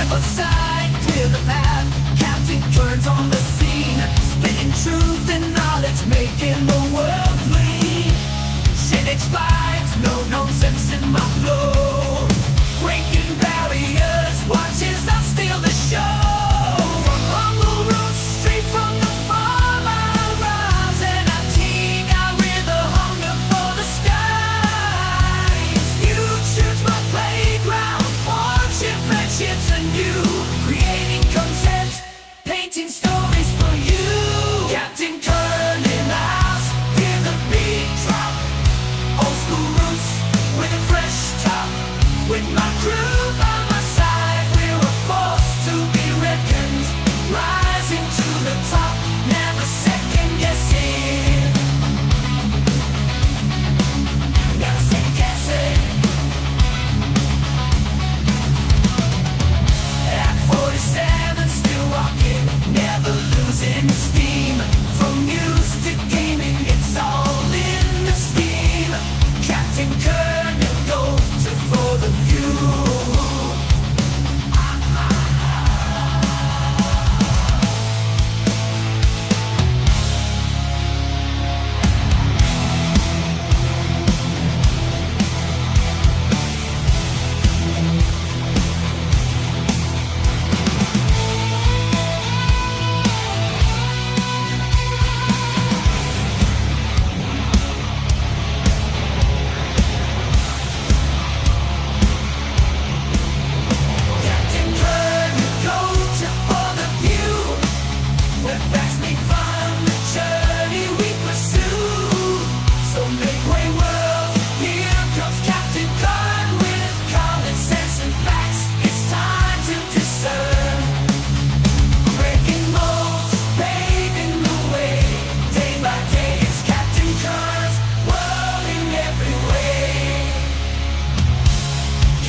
Step aside, clear the path. Captain Kern's on the scene, spitting truth and knowledge, making the world clean. Cynics vibes, no nonsense in my flow. Breaking barriers, watch as I steal the show. From humble roots, straight from the farm I rise, and I team out with the hunger for the skies. Future's my playground, fortune, friendships anew. Creating content, painting stories for you. Captain Kern in the house, hear the beat drop. Old school roots with a fresh top. With my crew by my side, we're a force to be reckoned. Rising to the top, never second guessing. Never second guessing. At 47, still rocking, never losing steam. From news to gaming, it's all in the scheme. Captain Kern, you'll go to for the view. Captain Kern, you go to for the view. Where facts make fun, the journey we pursue. So make way, world, here comes Captain Kern with common sense and facts. It's time to discern. Breaking molds, paving the way. Day by day, it's Captain Kern's world in every way.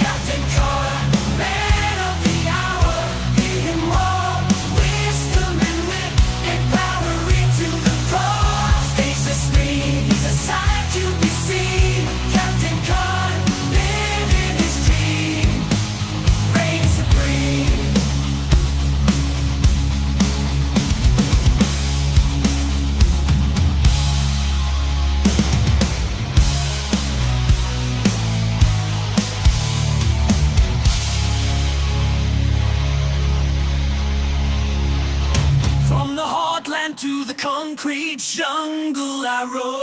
Captain Kern, man of the hour, hear him roar. Wisdom and wit, empowering to the core. Stage the screen, he's a sight to be seen. Captain Kern, living his dream, reign supreme. From the heartland to the concrete jungle I roam.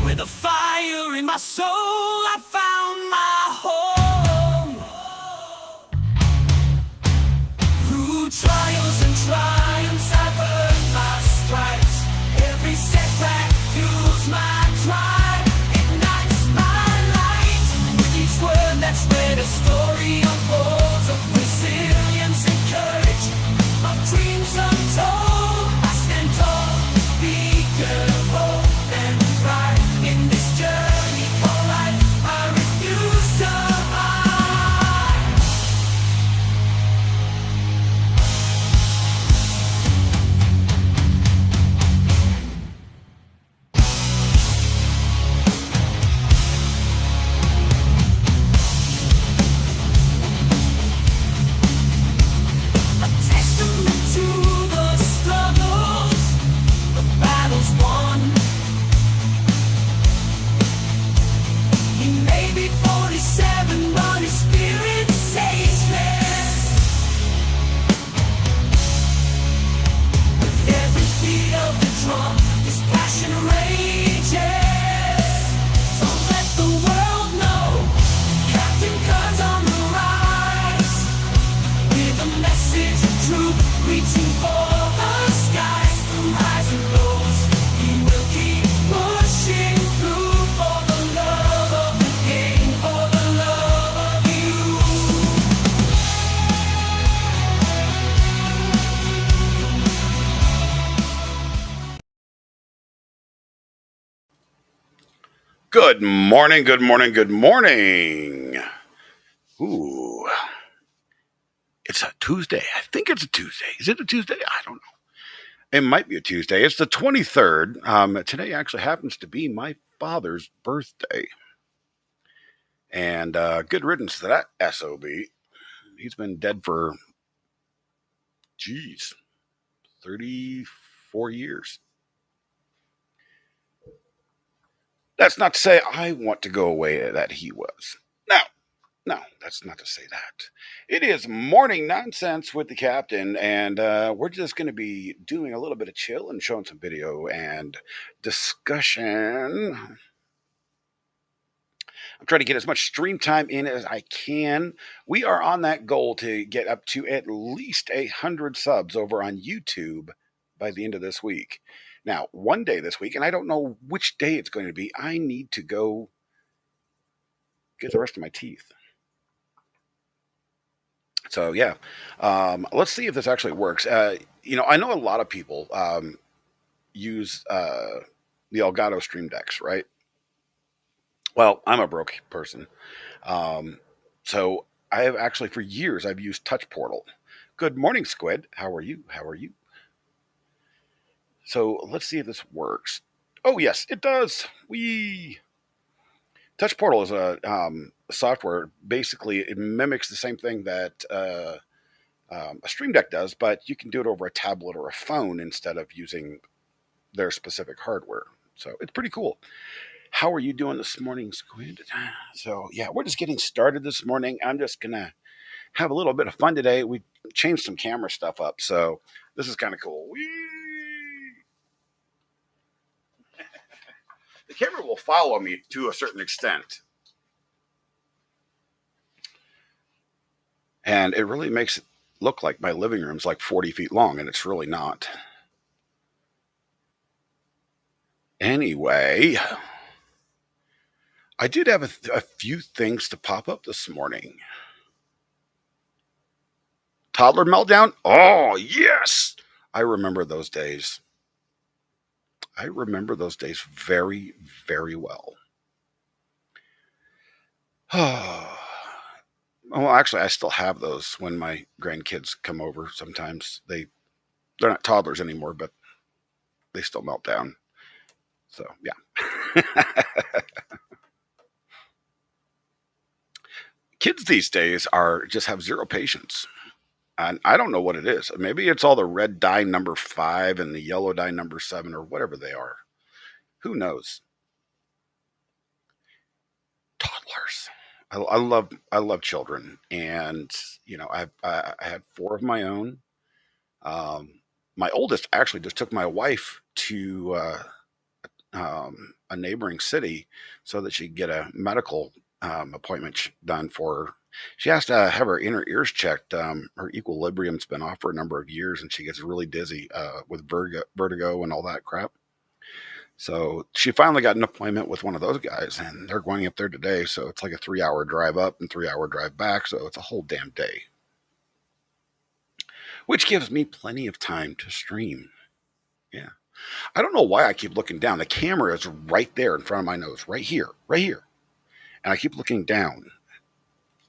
With a fire in my soul I found my home. Through trials and triumphs I've earned my stripes. Every setback fuels my drive, ignites my light. With each word that's read, a story unfolds of resilience and courage, of dreams untold. I stand tall, beacon of hope and pride. In this journey for life, I refuse to hide. A testament to the struggles, the battles won. He may be 47, but his spirit's ageless. With every beat of the drum, his passion rages. So let the world know, Captain Kern's on the rise. With a message of truth, reaching for the skies. Through highs and lows, he will keep pushing through for the love of the game, for the love of you. Good morning, good morning, good morning. Ooh, it's a Tuesday. I think it's a Tuesday. Is it a Tuesday? I don't know. It might be a Tuesday. It's the 23rd. Today actually happens to be my father's birthday. And good riddance to that SOB. He's been dead for, geez, 34 years. That's not to say I want to go away that he was. No, that's not to say that. It is morning nonsense with the captain, and we're just going to be doing a little bit of chill and showing some video and discussion. I'm trying to get as much stream time in as I can. We are on that goal to get up to at least 100 subs over on YouTube by the end of this week. Now, one day this week, and I don't know which day it's going to be, I need to go get the rest of my teeth. So yeah, let's see if this actually works. I know a lot of people use the Elgato Stream Decks, right? Well, I'm a broke person, so I have actually for years I've used Touch Portal. Good morning, Squid. How are you? How are you? So let's see if this works. Oh yes, it does. Touch Portal is a software. Basically, it mimics the same thing that a Stream Deck does, but you can do it over a tablet or a phone instead of using their specific hardware. So it's pretty cool. How are you doing this morning, Squid? So yeah, we're just getting started this morning. I'm just gonna have a little bit of fun today. We changed some camera stuff up, so this is kind of cool. The camera will follow me to a certain extent, and it really makes it look like my living room's like 40 feet long, and it's really not. Anyway, I did have a few things to pop up this morning. Toddler meltdown? Oh, yes! I remember those days. I remember those days very, very well. Well, actually, I still have those when my grandkids come over. Sometimes they're not toddlers anymore, but they still melt down. So yeah. Kids these days are just have zero patience. And I don't know what it is. Maybe it's all the red dye number 5 and the yellow dye number 7 or whatever they are. Who knows? Toddlers. I love children, and I had 4 of my own. My oldest actually just took my wife to a neighboring city so that she could get a medical appointment done for her. She has to have her inner ears checked. Her equilibrium's been off for a number of years, and she gets really dizzy with vertigo and all that crap. So she finally got an appointment with one of those guys, and they're going up there today. So it's like a 3-hour drive up and 3-hour drive back. So it's a whole damn day, which gives me plenty of time to stream. Yeah. I don't know why I keep looking down. The camera is right there in front of my nose, right here, and I keep looking down.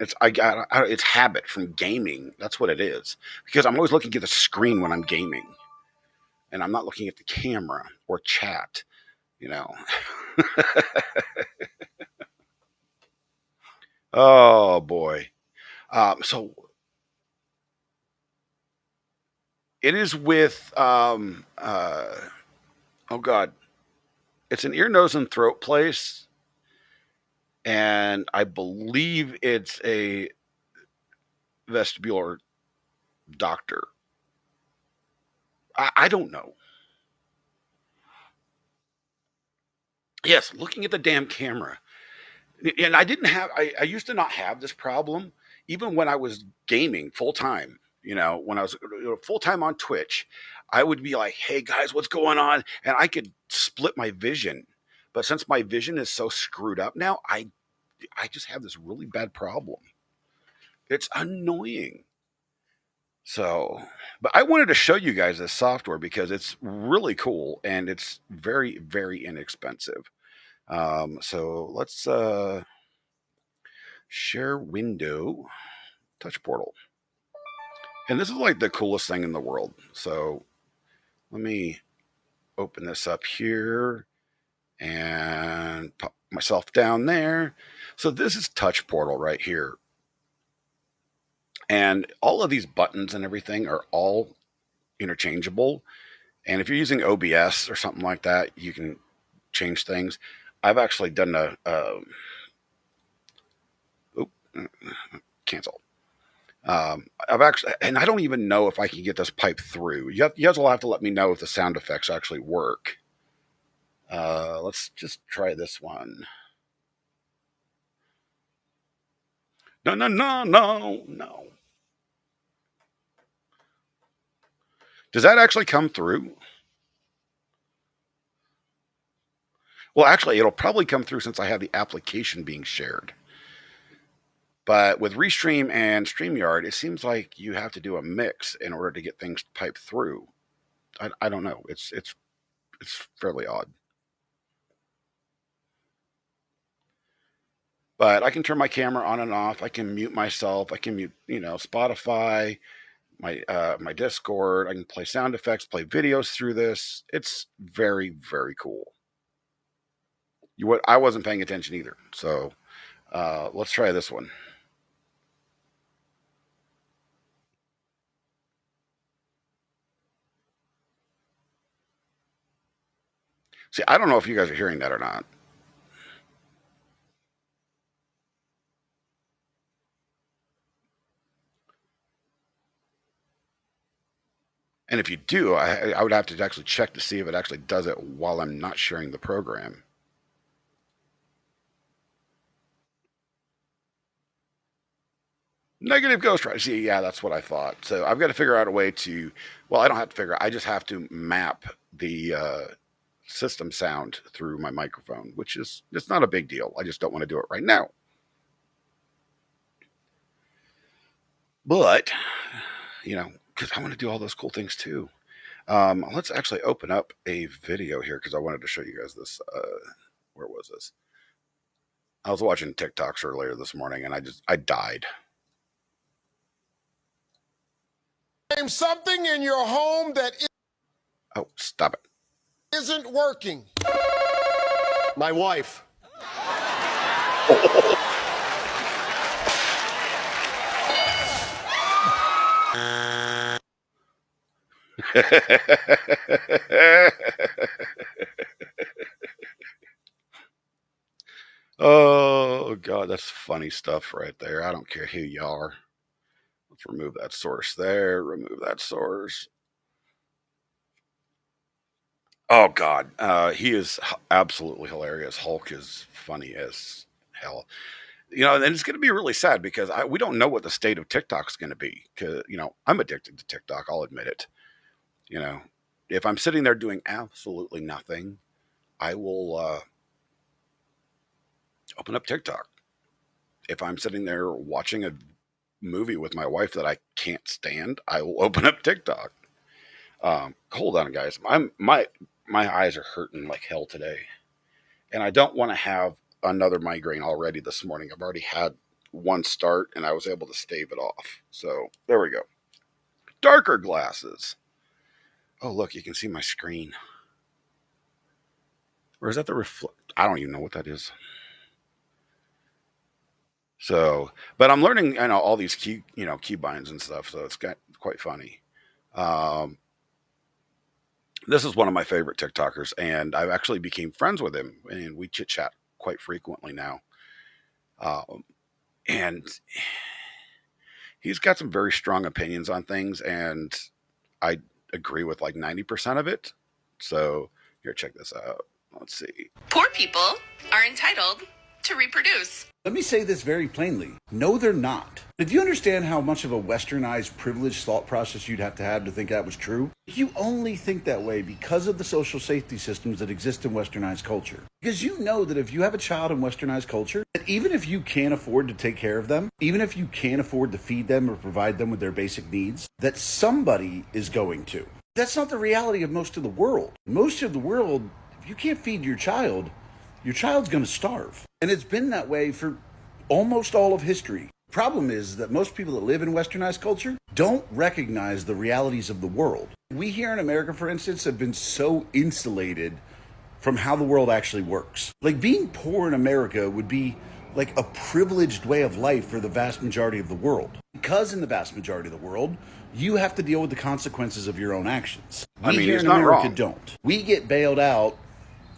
It's habit from gaming. That's what it is. Because I'm always looking at the screen when I'm gaming, and I'm not looking at the camera or chat. Oh boy. So it is with oh god, it's an ear, nose, and throat place, and I believe it's a vestibular doctor. I don't know. Yes, looking at the damn camera. And I used to not have this problem even when I was gaming full time. When I was full time on Twitch, I would be like, "Hey guys, what's going on?" And I could split my vision. But since my vision is so screwed up now, I just have this really bad problem. It's annoying. So, but I wanted to show you guys this software because it's really cool and it's very, very inexpensive. So let's share window, touch portal. And this is like the coolest thing in the world. So let me open this up here and pop myself down there. So this is Touch Portal right here. And all of these buttons and everything are all interchangeable. And if you're using OBS or something like that, you can change things. I've actually done cancel. I've actually, and I don't even know if I can get this pipe through. You guys will have to let me know if the sound effects actually work. Let's just try this one. No, no, no, no, no. Does that actually come through? Well, actually, it'll probably come through since I have the application being shared. But with Restream and StreamYard, it seems like you have to do a mix in order to get things piped through. I don't know. It's fairly odd. But I can turn my camera on and off. I can mute myself. I can mute, Spotify, my Discord. I can play sound effects, play videos through this. It's very, very cool. I wasn't paying attention either. So let's try this one. See, I don't know if you guys are hearing that or not. And if you do, I would have to actually check to see if it actually does it while I'm not sharing the program. Negative ghostwriter. See, yeah, that's what I thought. So I've got to figure out a way to, well, I don't have to figure I just have to map the system sound through my microphone, which is, it's not a big deal. I just don't want to do it right now. But, because I want to do all those cool things too. Let's actually open up a video here because I wanted to show you guys this. Where was this? I was watching TikToks earlier this morning and I died. Name something in your home that Oh, stop it. isn't working. My wife. Oh, God, that's funny stuff right there. I don't care who you are. Let's remove that source there. Remove that source. Oh, God. He is absolutely hilarious. Hulk is funny as hell. And it's going to be really sad because we don't know what the state of TikTok's going to be. Because, I'm addicted to TikTok. I'll admit it. If I'm sitting there doing absolutely nothing, I will open up TikTok. If I'm sitting there watching a movie with my wife that I can't stand, I will open up TikTok. Hold on, guys. My eyes are hurting like hell today, and I don't want to have another migraine already this morning. I've already had one start, and I was able to stave it off. So there we go. Darker glasses. Oh, look, you can see my screen. Or is that the reflect? I don't even know what that is. So, but I'm learning, all these keybinds and stuff. So it's quite funny. This is one of my favorite TikTokers, and I've actually became friends with him, and we chit chat quite frequently now. And he's got some very strong opinions on things, and I agree with like 90% of it. So here, check this out. Let's see. Poor people are entitled to reproduce. Let me say this very plainly. No, they're not. If you understand how much of a westernized, privileged thought process you'd have to think that was true, you only think that way because of the social safety systems that exist in westernized culture. Because you know that if you have a child in westernized culture, that even if you can't afford to take care of them, even if you can't afford to feed them or provide them with their basic needs, that somebody is going to. That's not the reality of most of the world. Most of the world, if you can't feed your child's going to starve. And it's been that way for almost all of history. Problem is that most people that live in westernized culture don't recognize the realities of the world. We here in America, for instance, have been so insulated from how the world actually works. Like being poor in America would be like a privileged way of life for the vast majority of the world. Because in the vast majority of the world, you have to deal with the consequences of your own actions. I We mean, here he's in not America wrong. don't. We get bailed out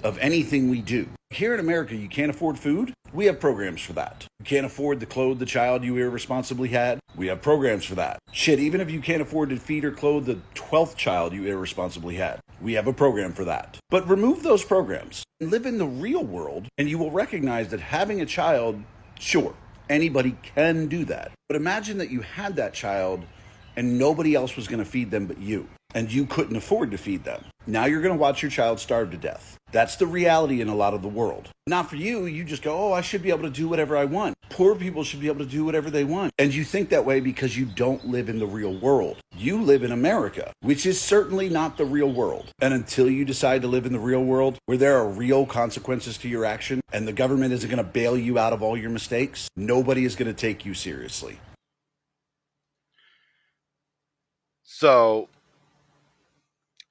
of anything we do. Here in America, you can't afford food? We have programs for that. You can't afford to clothe the child you irresponsibly had? We have programs for that. Shit, even if you can't afford to feed or clothe the 12th child you irresponsibly had, we have a program for that. But remove those programs and live in the real world, and you will recognize that having a child, sure, anybody can do that. But imagine that you had that child and nobody else was going to feed them but you, and you couldn't afford to feed them. Now you're going to watch your child starve to death. That's the reality in a lot of the world. Not for you. You just go, oh, I should be able to do whatever I want. Poor people should be able to do whatever they want. And you think that way because you don't live in the real world. You live in America, which is certainly not the real world. And until you decide to live in the real world, where there are real consequences to your action, and the government isn't going to bail you out of all your mistakes, nobody is going to take you seriously. So,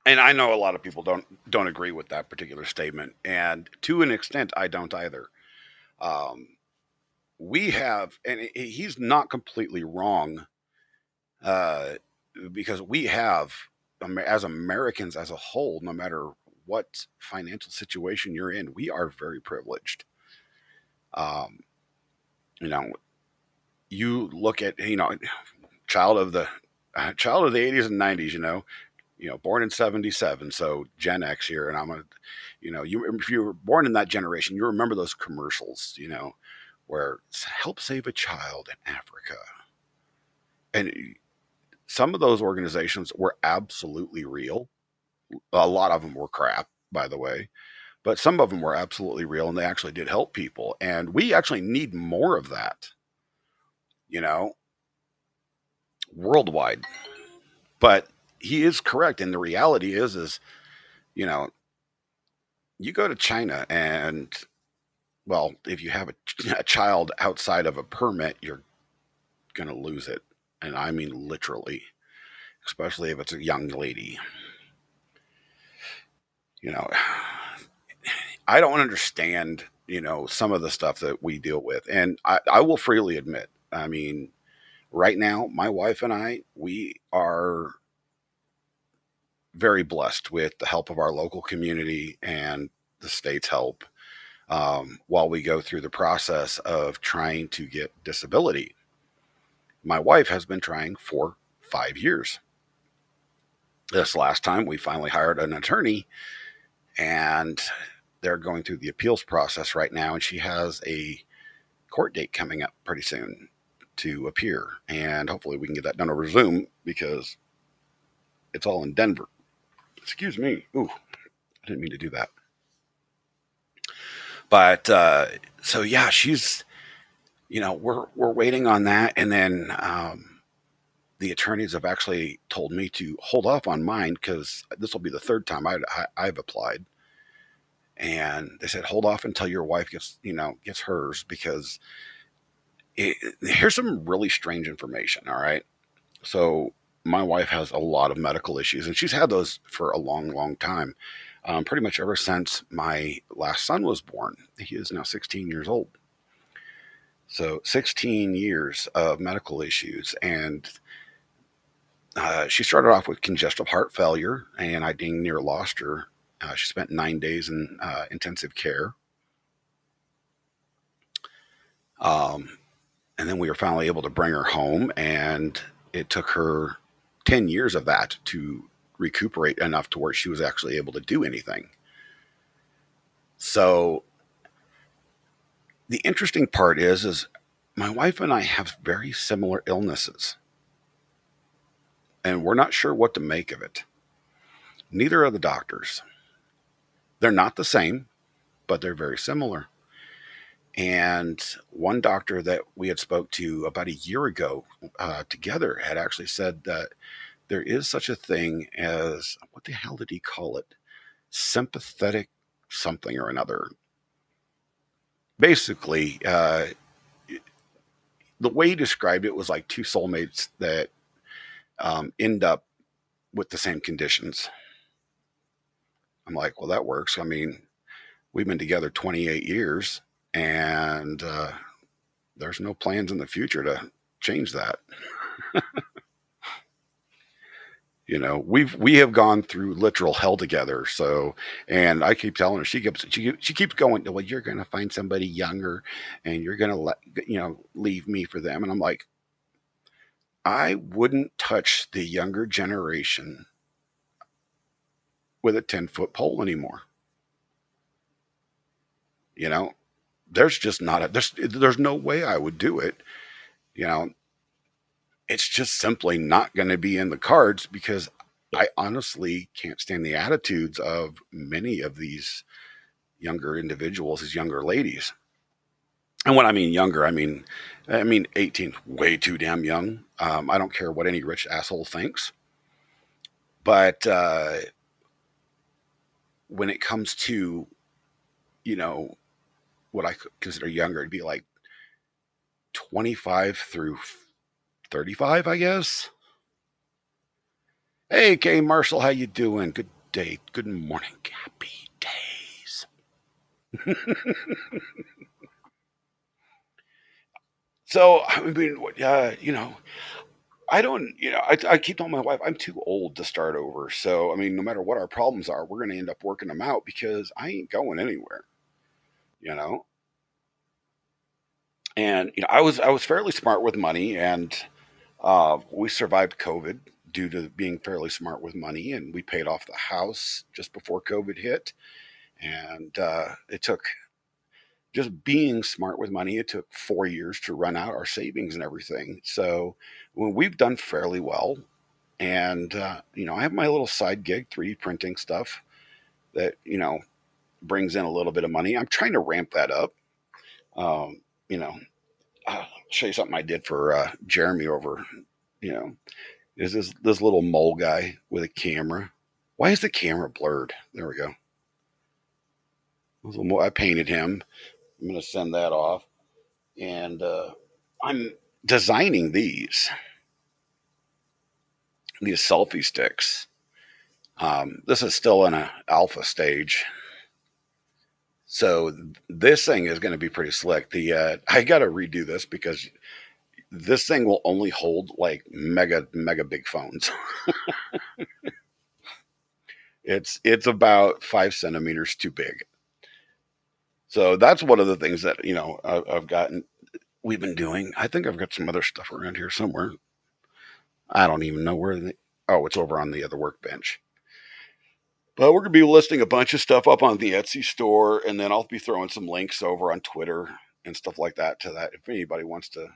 and I know a lot of people don't agree with that particular statement, and to an extent, I don't either. Um, we have, and he's not completely wrong, uh, because we have, as Americans as a whole, no matter what financial situation you're in, we are very privileged. Um, you know, you look at, child of the child of the 80s and 90s, born in 77, so Gen X here, and if you were born in that generation, you remember those commercials, where help save a child in Africa. And some of those organizations were absolutely real. A lot of them were crap, by the way, but some of them were absolutely real, and they actually did help people. And we actually need more of that, worldwide. But he is correct, and the reality is, you know, you go to China and, well, if you have a child outside of a permit, you're going to lose it. And I mean literally, especially if it's a young lady. You know, I don't understand, some of the stuff that we deal with. And I will freely admit, I mean, right now, my wife and I, we are very blessed with the help of our local community and the state's help, while we go through the process of trying to get disability. My wife has been trying for 5 years. This last time, we finally hired an attorney, and they're going through the appeals process right now, and she has a court date coming up pretty soon to appear, and hopefully we can get that done over Zoom because it's all in Denver. Excuse me. Ooh, I didn't mean to do that. But so yeah, she's, we're waiting on that, and then the attorneys have actually told me to hold off on mine because this will be the third time I've applied, and they said hold off until your wife gets hers, because here's some really strange information. All right, so my wife has a lot of medical issues, and she's had those for a long, long time. Pretty much ever since my last son was born. He is now 16 years old. So 16 years of medical issues. And she started off with congestive heart failure, and I dang near lost her. She spent 9 days in intensive care. And then we were finally able to bring her home, and it took her 10 years of that to recuperate enough to where she was actually able to do anything. So the interesting part is my wife and I have very similar illnesses, and we're not sure what to make of it. Neither are the doctors. They're not the same, but they're very similar. And one doctor that we had spoke to about a year ago together had actually said that there is such a thing as, what the hell did he call it? Sympathetic something or another. Basically, the way he described it was like two soulmates that end up with the same conditions. I'm like, well, that works. I mean, we've been together 28 years, and there's no plans in the future to change that. We have gone through literal hell together. So, and I keep telling her, she keeps going, well, you're going to find somebody younger, and you're going to leave me for them. And I'm like, I wouldn't touch the younger generation with a 10-foot pole anymore. You know, there's just not there's no way I would do it. You know, it's just simply not going to be in the cards, because I honestly can't stand the attitudes of many of these younger individuals, these younger ladies. And when I mean younger, I mean 18, way too damn young. I don't care what any rich asshole thinks, but when it comes to you know what I consider younger, it'd be like 25 through 35, I guess. Hey, Kay Marshall, how you doing? Good day, good morning, happy days. So I mean, I don't, I keep telling my wife I'm too old to start over. So I mean, no matter what our problems are, we're going to end up working them out, because I ain't going anywhere. You know, and I was fairly smart with money, and we survived COVID due to being fairly smart with money, and we paid off the house just before COVID hit. And it took just being smart with money. It took 4 years to run out our savings and everything. So when we've done fairly well, and I have my little side gig, 3D printing stuff that brings in a little bit of money. I'm trying to ramp that up. Um, you know, I'll show you something I did for Jeremy over. You know, is this little mole guy with a camera? Why is the camera blurred? There we go. I painted him. I'm going to send that off, and I'm designing these selfie sticks. This is still in an alpha stage, so this thing is going to be pretty slick. I got to redo this, because this thing will only hold like mega big phones. It's about 5 centimeters too big. So that's one of the things that I've gotten. We've been doing. I think I've got some other stuff around here somewhere. I don't even know where. Oh, it's over on the other workbench. But we're going to be listing a bunch of stuff up on the Etsy store, and then I'll be throwing some links over on Twitter and stuff like that to that. If anybody wants to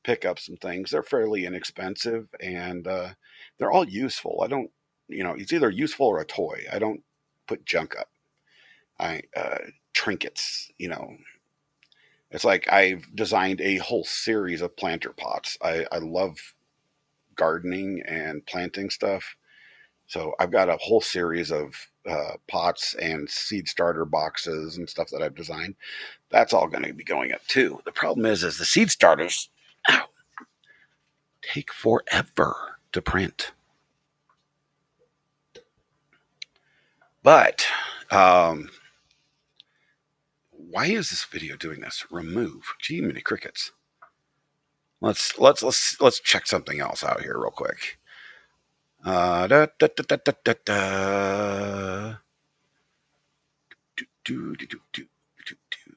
pick up some things, they're fairly inexpensive, and they're all useful. I don't, it's either useful or a toy. I don't put junk up. I trinkets, It's like I've designed a whole series of planter pots. I love gardening and planting stuff. So I've got a whole series of pots and seed starter boxes and stuff that I've designed. That's all going to be going up too. The problem is the seed starters take forever to print. But why is this video doing this? Remove. Gee, many crickets. Let's check something else out here real quick. Da, da, da, da, da, da, da. Do, do, do, do, do, do, do.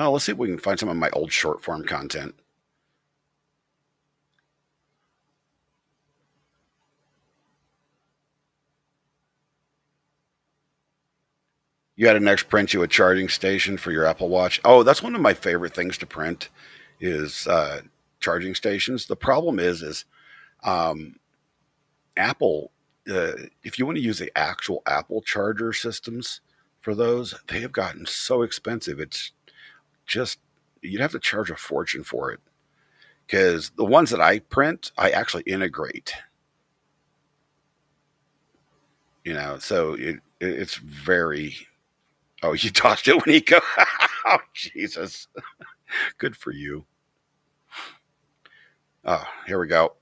Oh, let's see if we can find some of my old short form content. You had to next print you a charging station for your Apple Watch. Oh, that's one of my favorite things to print is charging stations. The problem is Apple, if you want to use the actual Apple charger systems for those, they have gotten so expensive. It's just, you'd have to charge a fortune for it. Because the ones that I print, I actually integrate. So it's very. Oh, you tossed it when you go. Oh, Jesus. Good for you. Oh, here we go.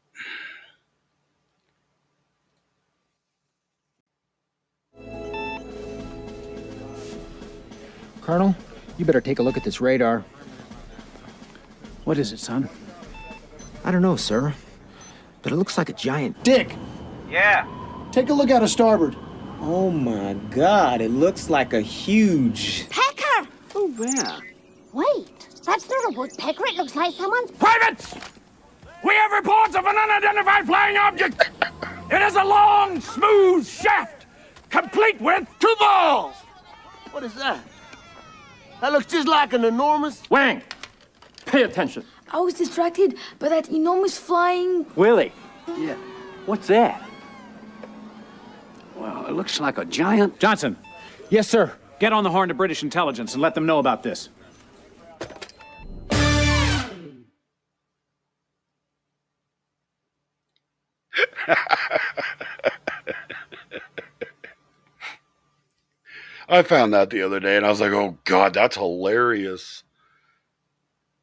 Colonel, you better take a look at this radar. What is it, son? I don't know, sir. But it looks like a giant... Dick! Yeah. Take a look out of starboard. Oh my God, it looks like a huge... Pecker! Oh, where? Wait, that's not a woodpecker. It looks like someone's... Privates! We have reports of an unidentified flying object. It is a long, smooth shaft, complete with two balls. What is that? That looks just like an enormous... Wang, pay attention. I was distracted by that enormous flying... Willie. Yeah. What's that? Well, it looks like a giant... Johnson. Yes, sir. Get on the horn to British intelligence and let them know about this. I found that the other day and I was like, oh God, that's hilarious.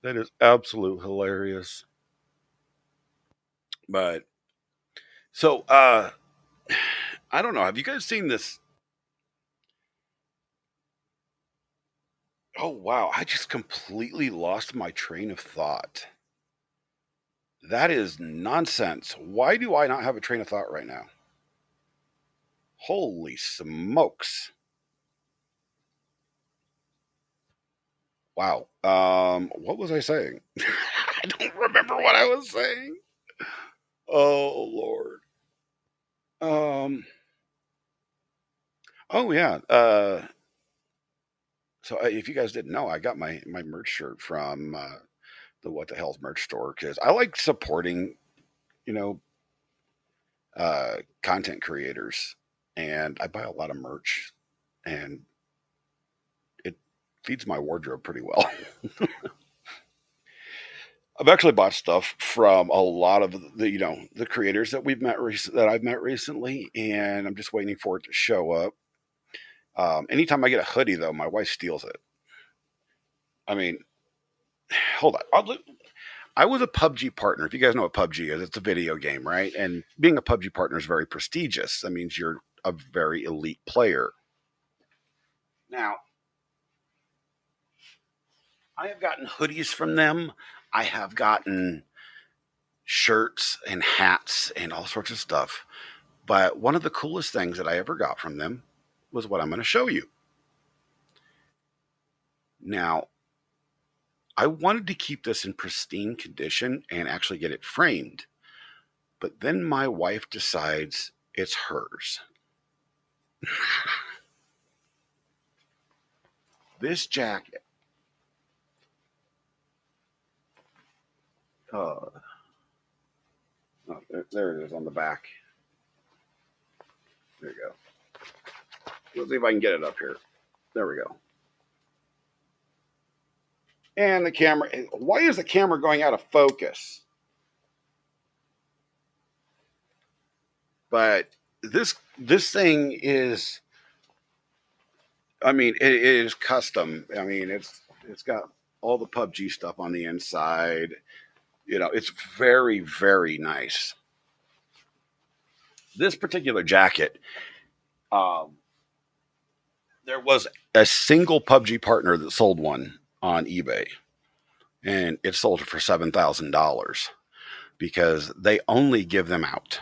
That is absolute hilarious. But so I don't know. Have you guys seen this? Oh wow, I just completely lost my train of thought. That is nonsense. Why do I not have a train of thought right now? Holy smokes. Wow. What was I saying? I don't remember what I was saying. Oh Lord. Oh yeah. So if you guys didn't know, I got my merch shirt from the What the Hell's merch store because I like supporting, you know, content creators, and I buy a lot of merch, and it feeds my wardrobe pretty well. I've actually bought stuff from a lot of the creators that I've met recently, and I'm just waiting for it to show up. Anytime I get a hoodie, though, my wife steals it. I mean, hold on. I was a PUBG partner. If you guys know what PUBG is, it's a video game, right? And being a PUBG partner is very prestigious. That means you're a very elite player. Now, I have gotten hoodies from them. I have gotten shirts and hats and all sorts of stuff. But one of the coolest things that I ever got from them was what I'm going to show you. Now, I wanted to keep this in pristine condition and actually get it framed. But then my wife decides it's hers. This jacket. Oh, there it is on the back. There you go. Let's see if I can get it up here. There we go. And the camera. Why is the camera going out of focus? But this thing is, I mean, it is custom. I mean, it's got all the PUBG stuff on the inside. You know, it's very, very nice. This particular jacket, there was a single PUBG partner that sold one on eBay, and it sold for $7,000 because they only give them out.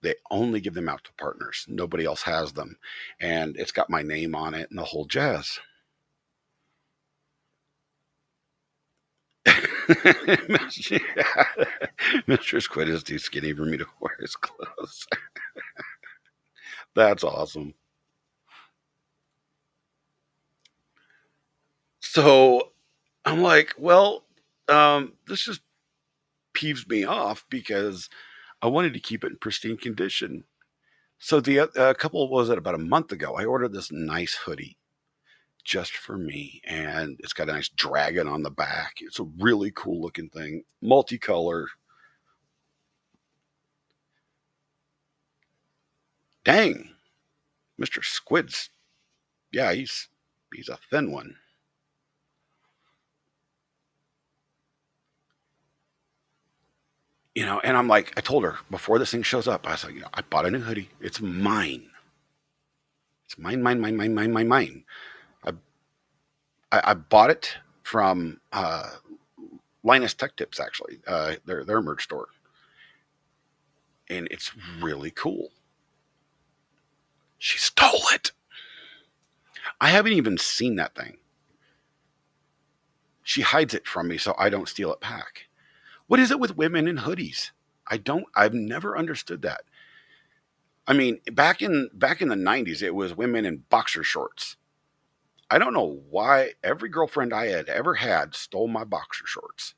They only give them out to partners. Nobody else has them, and it's got my name on it and the whole jazz. Mr. Squid is too skinny for me to wear his clothes. That's awesome. So I'm like, well, this just peeves me off because I wanted to keep it in pristine condition. So a couple, was it about a month ago, I ordered this nice hoodie just for me, and it's got a nice dragon on the back. It's a really cool looking thing, multicolor. Dang, Mr. Squid's, yeah, he's a thin one. You know, and I'm like, I told her before this thing shows up, I was like, I bought a new hoodie. It's mine. It's mine. I I bought it from Linus Tech Tips, actually, their merch store, and it's really cool. She stole it. I haven't even seen that thing. She hides it from me so I don't steal it back. What is it with women in hoodies? I've never understood that. I mean, back in the 90s, it was women in boxer shorts. I don't know why every girlfriend I had ever had stole my boxer shorts.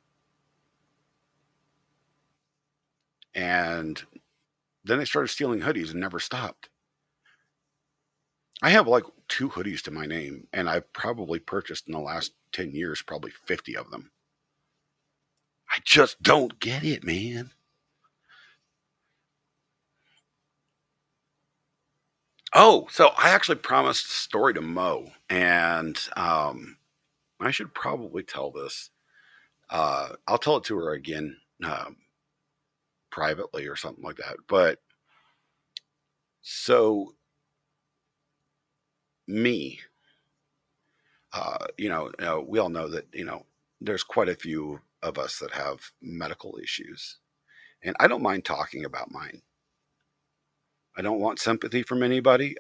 And then they started stealing hoodies and never stopped. I have like 2 hoodies to my name, and I've probably purchased in the last 10 years probably 50 of them. I just don't get it, man. Oh, so I actually promised a story to Mo, and I should probably tell this. I'll tell it to her again privately or something like that. But so me, we all know that, there's quite a few of us that have medical issues. And I don't mind talking about mine. I don't want sympathy from anybody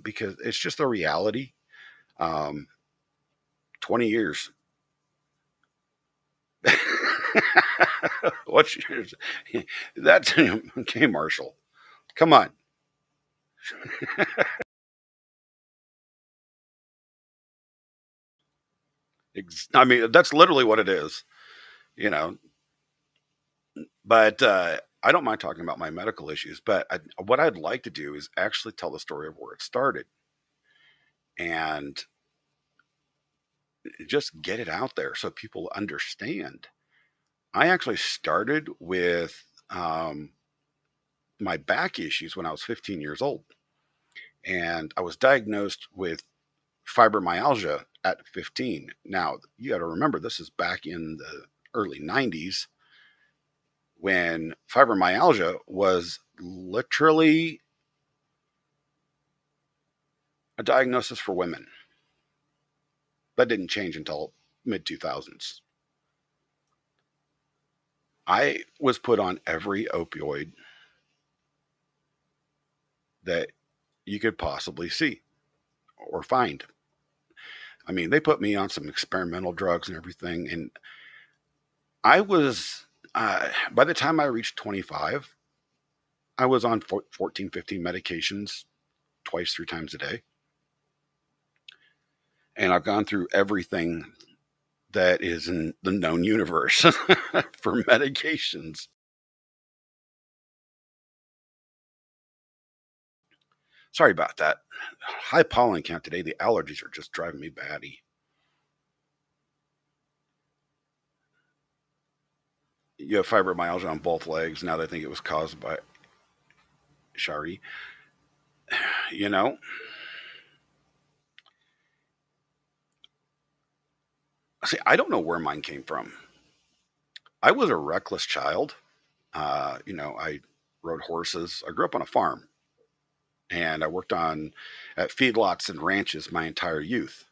because it's just a reality. 20 years. What's yours? That's okay, Marshall. Come on. I mean, that's literally what it is, you know. But I don't mind talking about my medical issues. But what I'd like to do is actually tell the story of where it started and just get it out there so people understand. I actually started with my back issues when I was 15 years old. And I was diagnosed with fibromyalgia at 15. Now, you got to remember, this is back in the early 90s when fibromyalgia was literally a diagnosis for women. That didn't change until mid 2000s. I was put on every opioid that you could possibly see or find. I mean, they put me on some experimental drugs and everything. And I was, by the time I reached 25, I was on 14, 15 medications twice, 3 times a day. And I've gone through everything that is in the known universe for medications. Sorry about that. High pollen count today. The allergies are just driving me batty. You have fibromyalgia on both legs. Now they think it was caused by Shari. You know, see, I don't know where mine came from. I was a reckless child. I rode horses. I grew up on a farm, and I worked at feedlots and ranches my entire youth.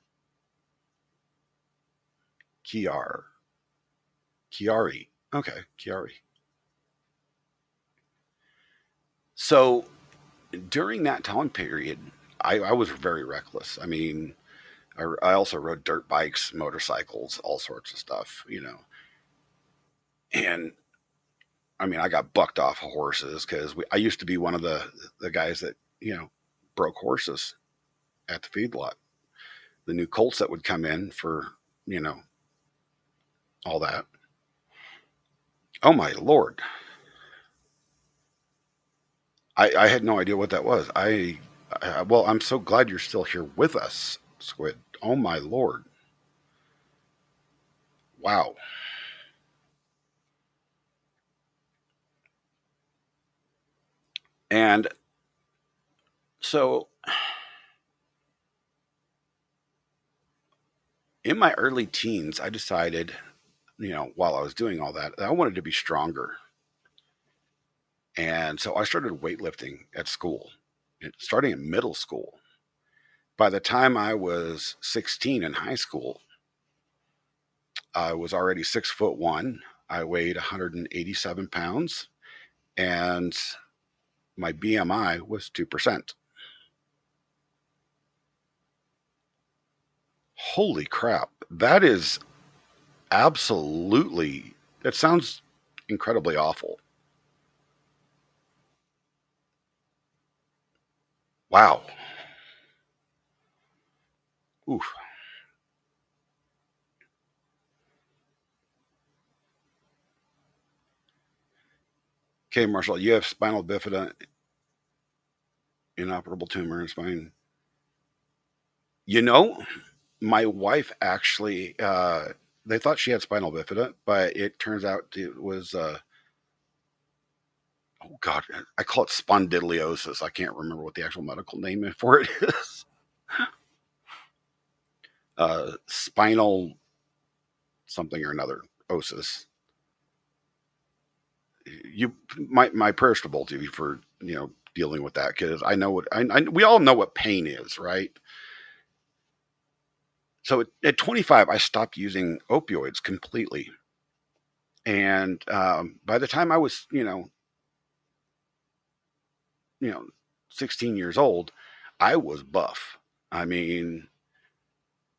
Kiari. Okay, Kiari. So during that time period, I was very reckless. I mean, I also rode dirt bikes, motorcycles, all sorts of stuff, And I mean, I got bucked off of horses because I used to be one of the guys that, broke horses at the feedlot. The new colts that would come in for, all that. Oh my Lord. I had no idea what that was. Well, I'm so glad you're still here with us, Squid. Oh my Lord. Wow. And so in my early teens, I decided, while I was doing all that, I wanted to be stronger. And so I started weightlifting at school, starting in middle school. By the time I was 16 in high school, I was already 6'1". I weighed 187 pounds, and my BMI was 2%. Holy crap. That is absolutely, that sounds incredibly awful. Wow. Oof. Okay, Marshall, you have spinal bifida, inoperable tumor in spine. You know, my wife actually, they thought she had spinal bifida, but it turns out it was, oh God, I call it spondyliosis. I can't remember what the actual medical name for it is. Spinal something or another, osis. My prayers to both of you for, dealing with that, because I know what, we all know what pain is, right? So at 25, I stopped using opioids completely. And by the time I was, 16 years old, I was buff. I mean,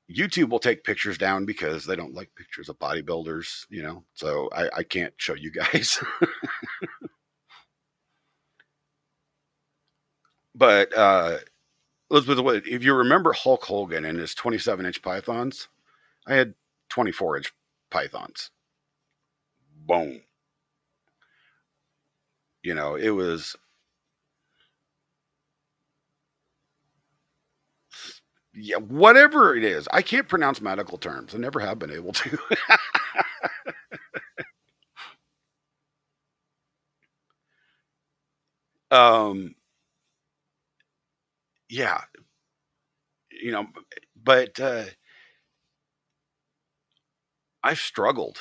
YouTube will take pictures down because they don't like pictures of bodybuilders, so I can't show you guys. But Elizabeth, if you remember Hulk Hogan and his 27-inch pythons, I had 24-inch pythons. Boom. It was, yeah, whatever it is. I can't pronounce medical terms. I never have been able to. Yeah, but I've struggled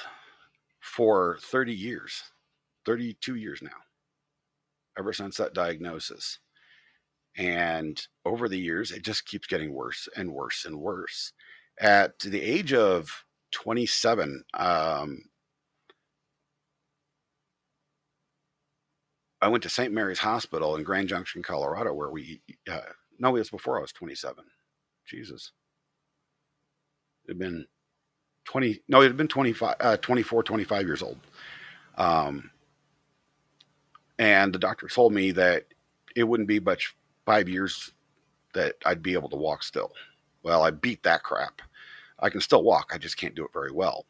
for 30 years, 32 years now, ever since that diagnosis. And over the years, it just keeps getting worse and worse and worse. At the age of 27, I went to St. Mary's Hospital in Grand Junction, Colorado, where no, it was before I was 27. Jesus. It had been 20, no, it had been 25, 24, 25 years old. And the doctor told me that it wouldn't be but 5 years that I'd be able to walk still. Well, I beat that crap. I can still walk. I just can't do it very well.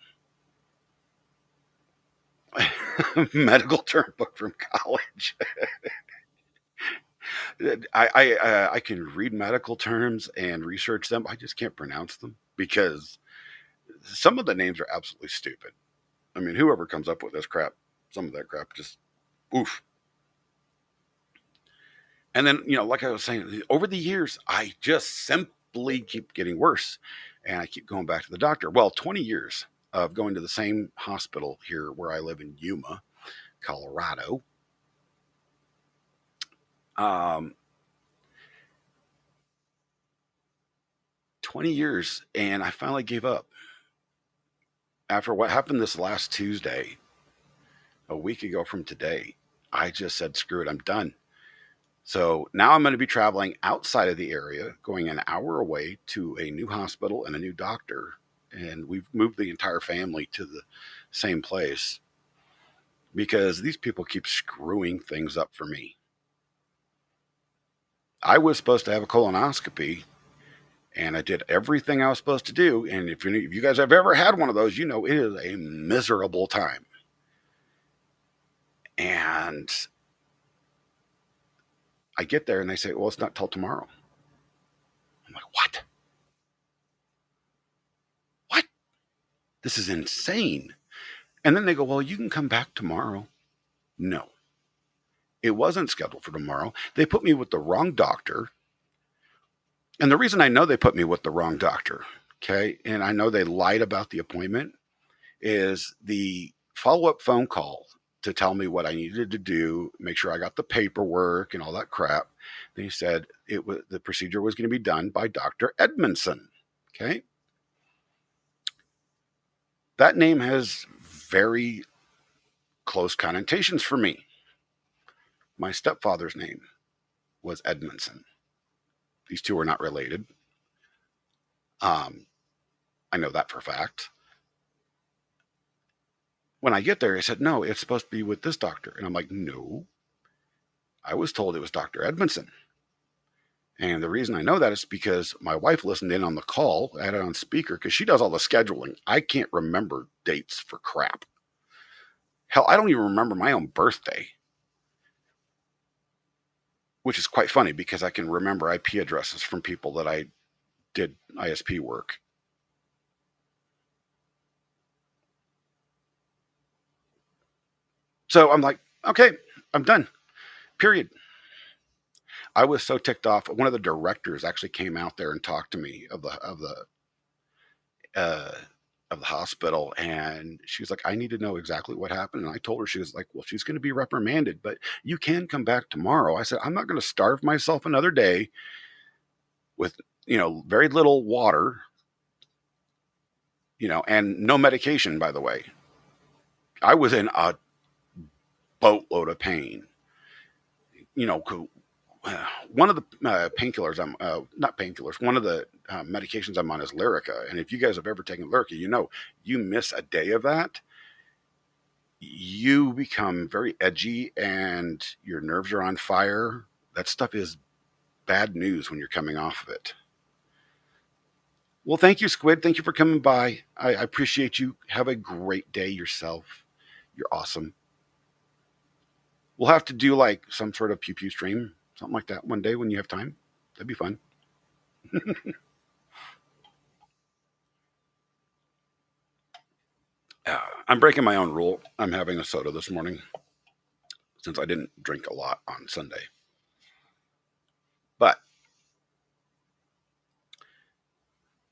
Medical term book from college. I can read medical terms and research them. I just can't pronounce them because some of the names are absolutely stupid. I mean, whoever comes up with this crap, some of that crap, just oof. And then, like I was saying, over the years, I just simply keep getting worse. And I keep going back to the doctor. Well, 20 years of going to the same hospital here where I live in Yuma, Colorado. 20 years, and I finally gave up. After what happened this last Tuesday, a week ago from today, I just said, screw it, I'm done. So now I'm going to be traveling outside of the area, going an hour away to a new hospital and a new doctor. And we've moved the entire family to the same place because these people keep screwing things up for me. I was supposed to have a colonoscopy, and I did everything I was supposed to do. And if you guys have ever had one of those, it is a miserable time. And I get there and they say, well, it's not till tomorrow. I'm like, what? What? This is insane. And then they go, well, you can come back tomorrow. No, it wasn't scheduled for tomorrow. They put me with the wrong doctor. And the reason I know they put me with the wrong doctor, okay, and I know they lied about the appointment, is the follow-up phone call to tell me what I needed to do, make sure I got the paperwork and all that crap. They said the procedure was going to be done by Dr. Edmondson. Okay. that name has very close connotations for me. My stepfather's name was Edmondson. These two are not related. I know that for a fact. When I get there, he said, no, it's supposed to be with this doctor. And I'm like, no, I was told it was Dr. Edmondson. And the reason I know that is because my wife listened in on the call. I had it on speaker because she does all the scheduling. I can't remember dates for crap. Hell, I don't even remember my own birthday. Which is quite funny because I can remember IP addresses from people that I did ISP work. So I'm like, okay, I'm done. Period. I was so ticked off. One of the directors actually came out there and talked to me of the hospital, and she was like, I need to know exactly what happened. And I told her, she was like, well, she's going to be reprimanded, but you can come back tomorrow. I said, I'm not going to starve myself another day with, very little water, and no medication, by the way. I was in a boatload of pain. One of the painkillers not painkillers, one of the medications I'm on is Lyrica. And if you guys have ever taken Lyrica, you miss a day of that, you become very edgy and your nerves are on fire. That stuff is bad news when you're coming off of it. Well, thank you, Squid. Thank you for coming by. I appreciate you. Have a great day yourself. You're awesome. We'll have to do like some sort of pew pew stream, something like that one day when you have time. That'd be fun. I'm breaking my own rule. I'm having a soda this morning since I didn't drink a lot on Sunday. But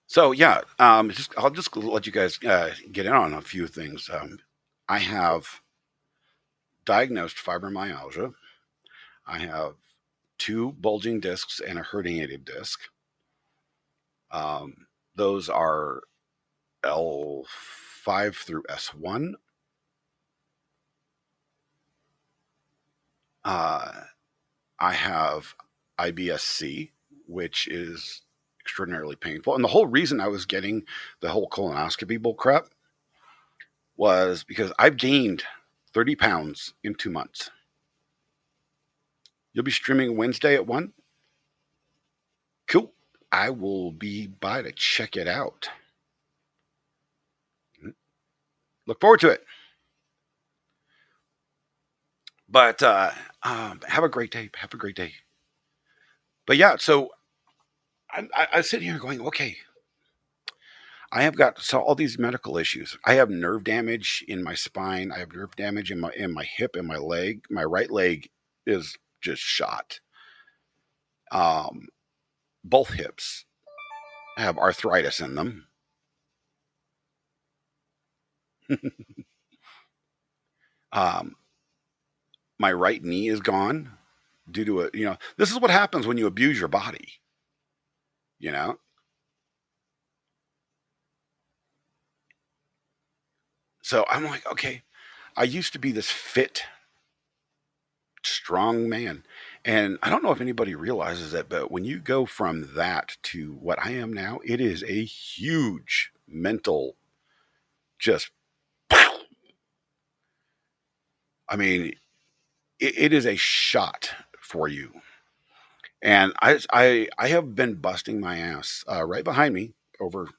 so yeah, I'll just let you guys get in on a few things. I have diagnosed fibromyalgia. I have 2 bulging discs and a herniated disc. Those are L5 through S1. I have IBS-C, which is extraordinarily painful. And the whole reason I was getting the whole colonoscopy bull crap was because I've gained 30 pounds in 2 months. You'll be streaming Wednesday at 1? Cool. I will be by to check it out. Look forward to it. But have a great day. Have a great day. But yeah, so I sit here going, okay, I have got all these medical issues. I have nerve damage in my spine. I have nerve damage in my hip and my leg. My right leg is just shot. Both hips have arthritis in them. My right knee is gone due to this is what happens when you abuse your body. So I'm like, okay, I used to be this fit, strong man. And I don't know if anybody realizes it, but when you go from that to what I am now, it is a huge mental just, I mean, it is a shot for you. And I have been busting my ass right behind me over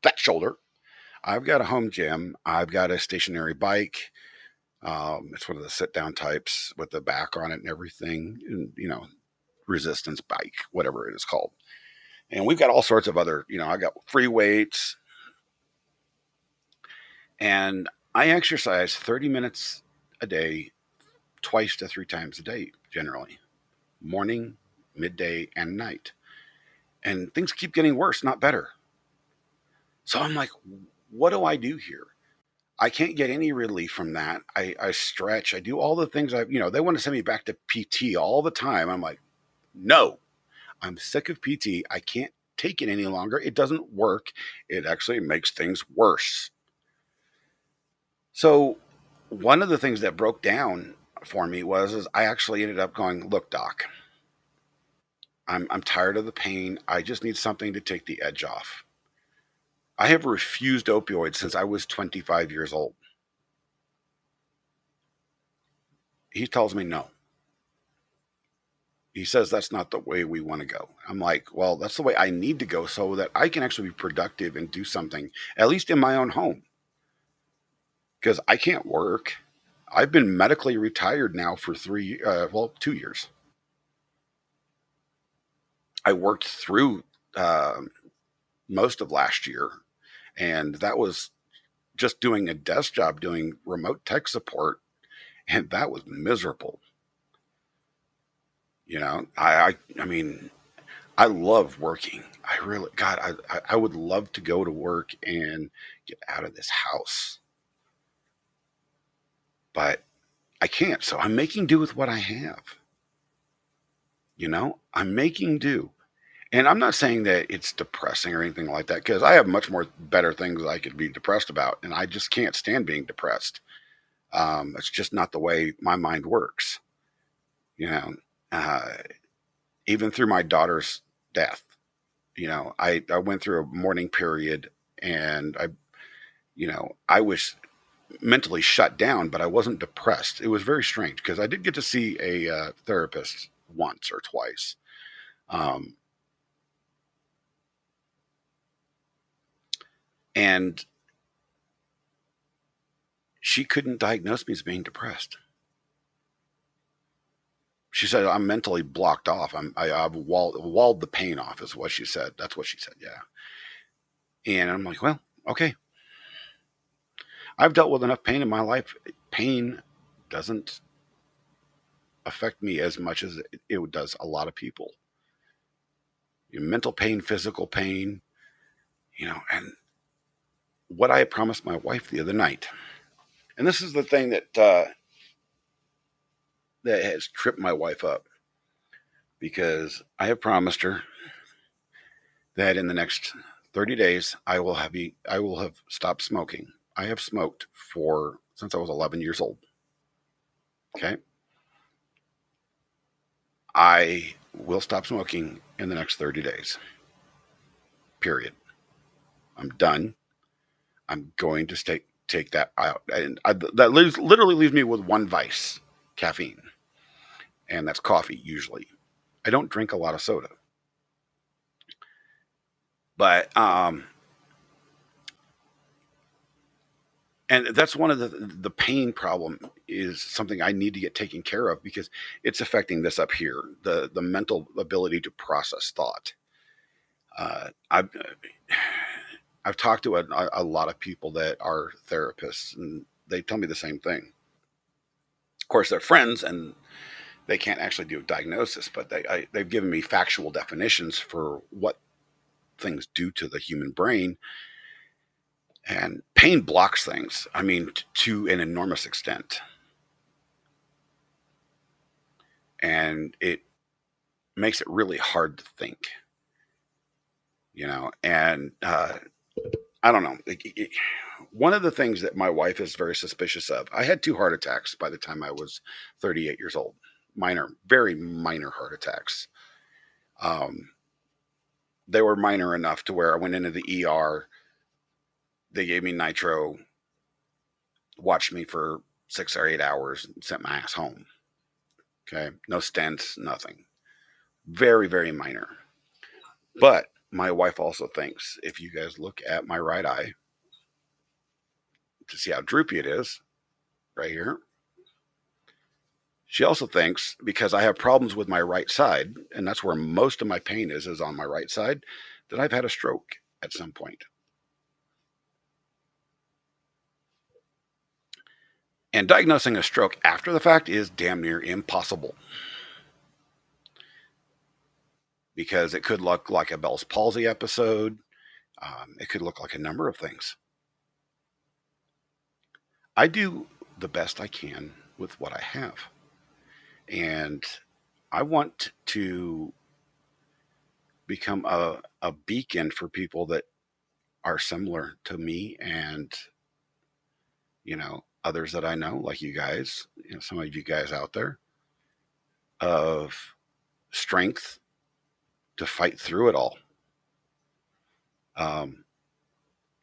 that shoulder. I've got a home gym. I've got a stationary bike. It's one of the sit-down types with the back on it and everything, and, resistance bike, whatever it is called. And we've got all sorts of other, I got free weights. And I exercise 30 minutes a day, twice to 3 times a day, generally. Morning, midday, and night. And things keep getting worse, not better. So I'm like, what do I do here? I can't get any relief from that. I stretch. I do all the things they want to send me back to PT all the time. I'm like, no, I'm sick of PT. I can't take it any longer. It doesn't work. It actually makes things worse. So one of the things that broke down for me is I actually ended up going, look, doc, I'm tired of the pain. I just need something to take the edge off. I have refused opioids since I was 25 years old. He tells me no. He says that's not the way we want to go. I'm like, well, that's the way I need to go so that I can actually be productive and do something, at least in my own home. Because I can't work. I've been medically retired now for 2 years. I worked through most of last year, and that was just doing a desk job, doing remote tech support, and that was miserable. You know, I mean, I love working. I really, God, I would love to go to work and get out of this house, but I can't. So I'm making do with what I have. You know, I'm making do. And I'm not saying that it's depressing or anything like that, because I have much more better things I could be depressed about, and I just can't stand being depressed. It's just not the way my mind works. You know, even through my daughter's death, you know, I went through a mourning period, and I was mentally shut down, but I wasn't depressed. It was very strange because I did get to see a therapist once or twice. And she couldn't diagnose me as being depressed. She said I'm mentally blocked off. I've walled the pain off, is what she said. That's what she said. Yeah. And I'm like, well, okay. I've dealt with enough pain in my life. Pain doesn't affect me as much as it does a lot of people. Mental pain, physical pain, and what I promised my wife the other night. And this is the thing that has tripped my wife up, because I have promised her that in the next 30 days I will have stopped smoking. I have smoked since I was 11 years old. Okay. I will stop smoking in the next 30 days. Period. I'm done. I'm going to take that out. And that literally leaves me with one vice: caffeine. And that's coffee, usually. I don't drink a lot of soda. But, and that's one of the pain problem is something I need to get taken care of, because it's affecting this up here, the mental ability to process thought. I've talked to a lot of people that are therapists, and they tell me the same thing. Of course, they're friends, and they can't actually do a diagnosis, but they've given me factual definitions for what things do to the human brain. And pain blocks things, I mean, to an enormous extent. And it makes it really hard to think, and I don't know. One of the things that my wife is very suspicious of, I had 2 heart attacks by the time I was 38 years old. Minor, very minor heart attacks. They were minor enough to where I went into the ER. They gave me nitro, watched me for 6 or 8 hours, and sent my ass home. Okay. No stents, nothing. Very, very minor. But my wife also thinks, if you guys look at my right eye to see how droopy it is, right here, she also thinks, because I have problems with my right side, and that's where most of my pain is on my right side, that I've had a stroke at some point. And diagnosing a stroke after the fact is damn near impossible, because it could look like a Bell's palsy episode. It could look like a number of things. I do the best I can with what I have. And I want to become a beacon for people that are similar to me and, others that I know, like you guys, some of you guys out there, of strength to fight through it all.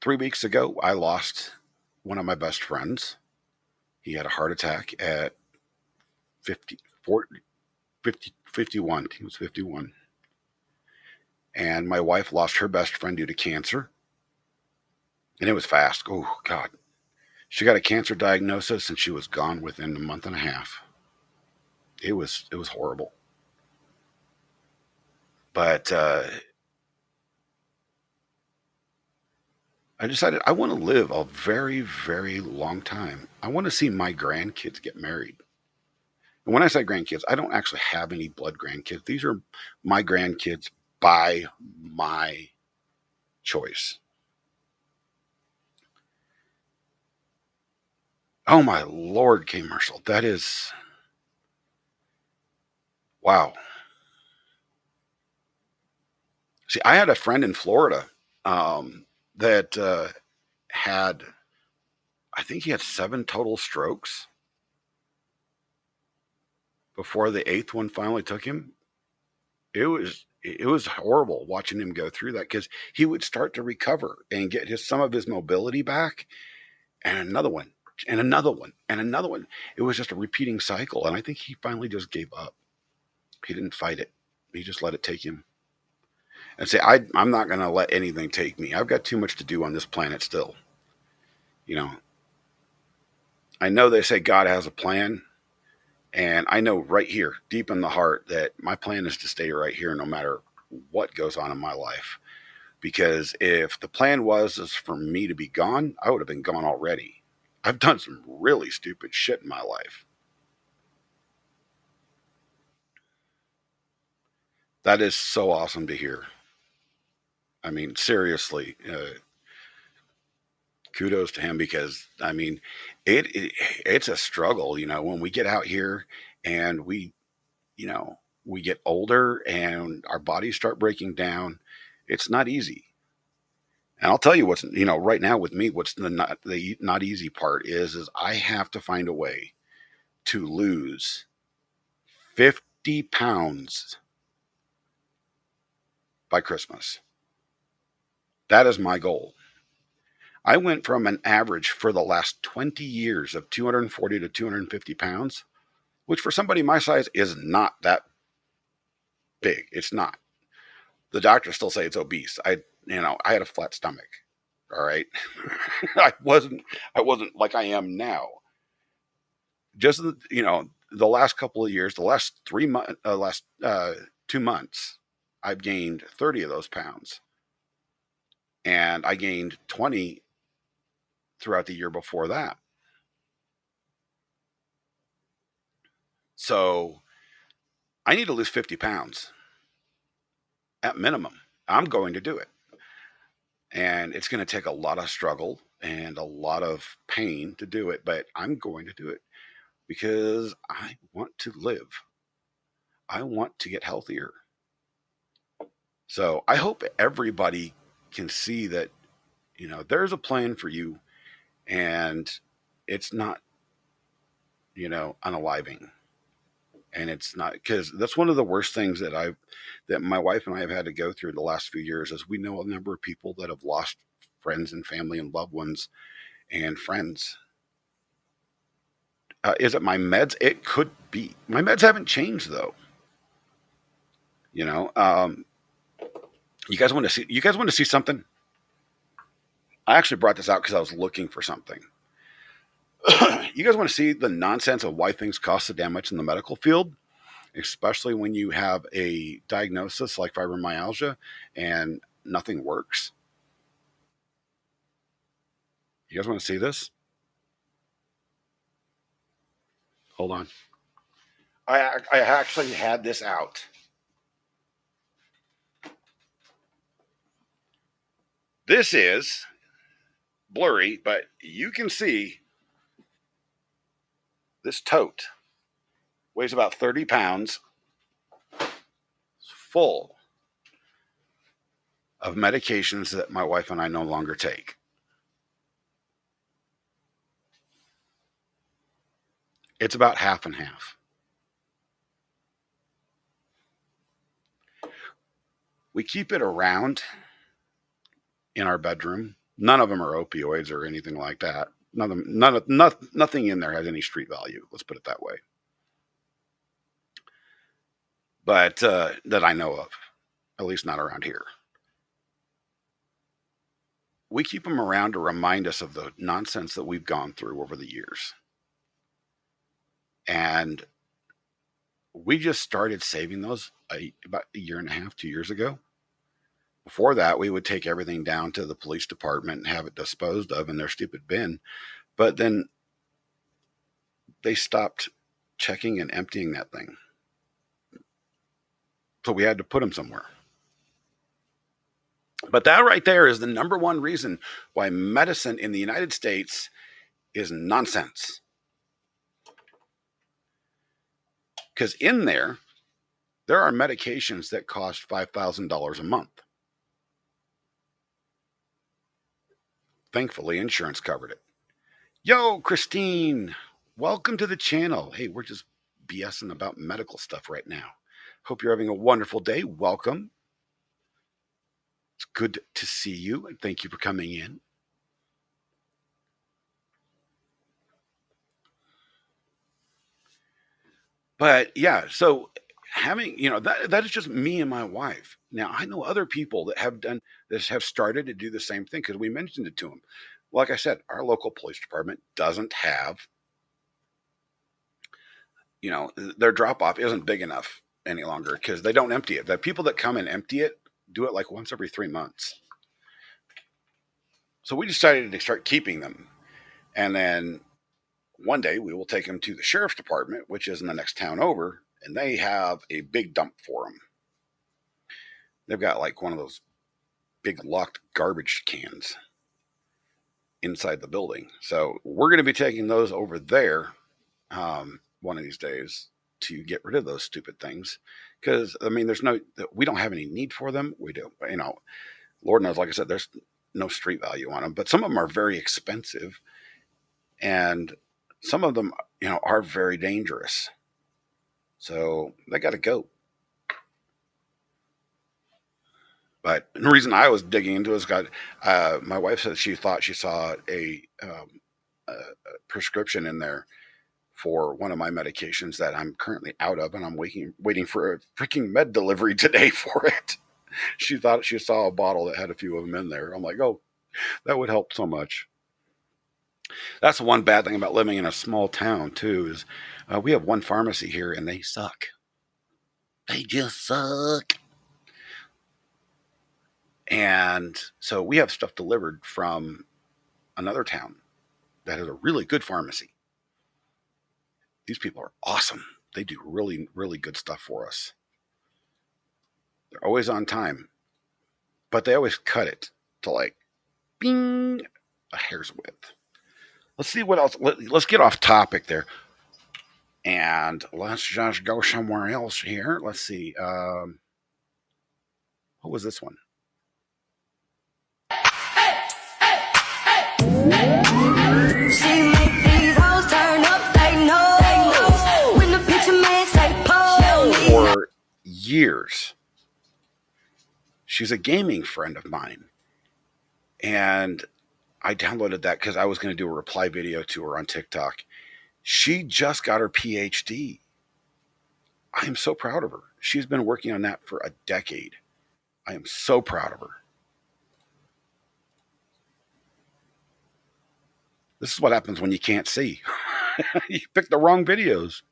3 weeks ago, I lost one of my best friends. He had a heart attack at 51. He was 51. And my wife lost her best friend due to cancer. And it was fast. Oh, God. She got a cancer diagnosis and she was gone within a month and a half. It was horrible. But I decided I want to live a very, very long time. I want to see my grandkids get married. And when I say grandkids, I don't actually have any blood grandkids. These are my grandkids by my choice. Oh my Lord, K. Marshall, that is, wow. See, I had a friend in Florida that had, I think he had 7 total strokes before the 8th one finally took him. It was horrible watching him go through that, because he would start to recover and get some of his mobility back, and another one, and another one, and another one. It was just a repeating cycle, and I think he finally just gave up. He didn't fight it. He just let it take him. And say, I'm not going to let anything take me. I've got too much to do on this planet still. I know they say God has a plan, and I know right here, deep in the heart, that my plan is to stay right here no matter what goes on in my life. Because if the plan was for me to be gone, I would have been gone already. I've done some really stupid shit in my life. That is so awesome to hear. I mean, seriously, kudos to him, because I mean, it's a struggle, when we get out here and we get older and our bodies start breaking down. It's not easy. And I'll tell you what's, right now with me, what's the not easy part is I have to find a way to lose 50 pounds by Christmas. That is my goal. I went from an average for the last 20 years of 240 to 250 pounds, which for somebody my size is not that big. It's not. The doctors still say it's obese. I had a flat stomach. All right. I wasn't like I am now. Just, the last couple of years, the last 2 months, I've gained 30 of those pounds. And I gained 20 throughout the year before that. So I need to lose 50 pounds at minimum. I'm going to do it. And it's going to take a lot of struggle and a lot of pain to do it, but I'm going to do it because I want to live. I want to get healthier. So I hope everybody can see that, there's a plan for you, and it's not, unaliving. And it's not, because that's one of the worst things that my wife and I have had to go through the last few years, is we know a number of people that have lost friends and family and loved ones and friends. Is it my meds? It could be. My meds haven't changed though. You guys want to see something? I actually brought this out because I was looking for something. You guys want to see the nonsense of why things cost so damn much in the medical field, especially when you have a diagnosis like fibromyalgia and nothing works? You guys want to see this? Hold on. I actually had this out. This is blurry, but you can see this tote weighs about 30 pounds. It's full of medications that my wife and I no longer take. It's about half and half. We keep it around in our bedroom. None of them are opioids or anything like that. Nothing in there has any street value. Let's put it that way. But that I know of, at least not around here. We keep them around to remind us of the nonsense that we've gone through over the years. And we just started saving those about a year and a half, 2 years ago. Before that, we would take everything down to the police department and have it disposed of in their stupid bin. But then they stopped checking and emptying that thing. So we had to put them somewhere. But that right there is the number one reason why medicine in the United States is nonsense. Because in there are medications that cost $5,000 a month. Thankfully, insurance covered it. Yo, Christine, welcome to the channel. Hey, we're just BSing about medical stuff right now. Hope you're having a wonderful day. Welcome. It's good to see you, and thank you for coming in. But yeah, so having, that is just me and my wife. Now, I know other people that have done this, have started to do the same thing, because we mentioned it to them. Like I said, our local police department doesn't have, their drop-off isn't big enough any longer, because they don't empty it. The people that come and empty it do it like once every 3 months. So we decided to start keeping them. And then one day we will take them to the sheriff's department, which is in the next town over, and they have a big dump for them. They've got like one of those big locked garbage cans inside the building. So we're going to be taking those over there one of these days to get rid of those stupid things. Because, we don't have any need for them. We do. Lord knows, like I said, there's no street value on them. But some of them are very expensive. And some of them, are very dangerous. So they got to go. But the reason I was digging into it is my wife said she thought she saw a prescription in there for one of my medications that I'm currently out of, and I'm waiting for a freaking med delivery today for it. She thought she saw a bottle that had a few of them in there. I'm like, oh, that would help so much. That's the one bad thing about living in a small town, too, is we have one pharmacy here, and they suck. They just suck. And so we have stuff delivered from another town that has a really good pharmacy. These people are awesome. They do really, really good stuff for us. They're always on time, but they always cut it to like, bing, a hair's width. Let's see what else. Let's get off topic there. And let's just go somewhere else here. Let's see. What was this one? She make these hoes turn up, they know. When the picture man say pose. For years, she's a gaming friend of mine. And I downloaded that because I was going to do a reply video to her on TikTok. She just got her PhD. I am so proud of her. She's been working on that for a decade. I am so proud of her. This is what happens when you can't see. You pick the wrong videos.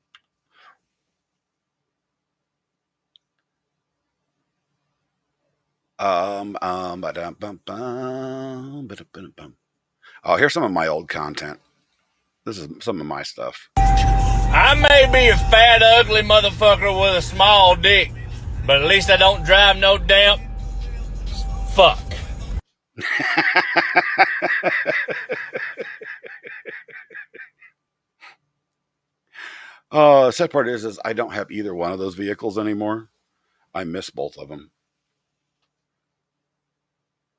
Oh, here's some of my old content. This is some of my stuff. I may be a fat, ugly motherfucker with a small dick, but at least I don't drive no damn fuck. Sad part is I don't have either one of those vehicles anymore. I miss both of them.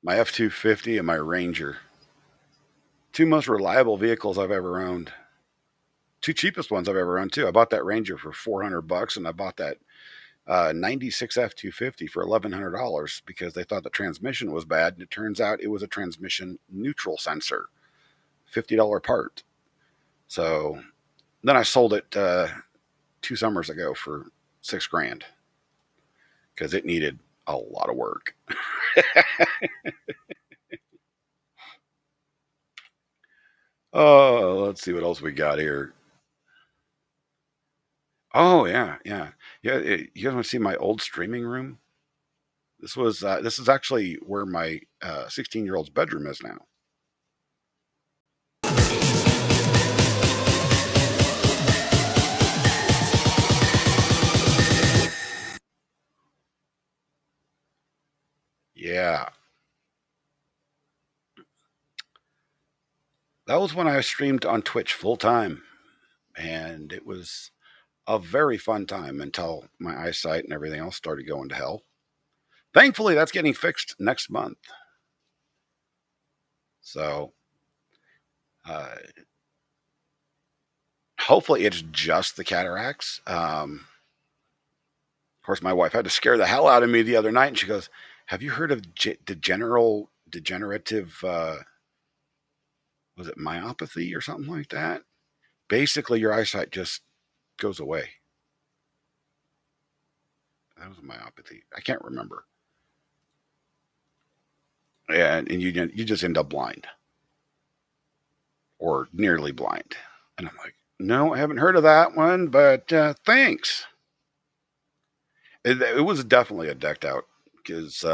my F-250 and my Ranger. Two most reliable vehicles I've ever owned. Two cheapest ones I've ever owned too. I bought that Ranger for $400, and I bought that 96 F-250 for $1,100 because they thought the transmission was bad, and it turns out it was a transmission neutral sensor, $50 part. So then I sold it 2 summers ago for $6,000 because it needed a lot of work. Oh, let's see what else we got here. Oh yeah. You guys want to see my old streaming room? This is actually where my 16-year-old's bedroom is now. Yeah. That was when I streamed on Twitch full time, and it was a very fun time until my eyesight and everything else started going to hell. Thankfully, that's getting fixed next month. So, hopefully it's just the cataracts. Of course, my wife had to scare the hell out of me the other night, and she goes, "Have you heard of degenerative, was it myopathy or something like that? Basically, your eyesight just goes away." That was a myopathy. I can't remember. Yeah, and you just end up blind or nearly blind. And I'm like, no, I haven't heard of that one, but thanks. It was definitely a decked out because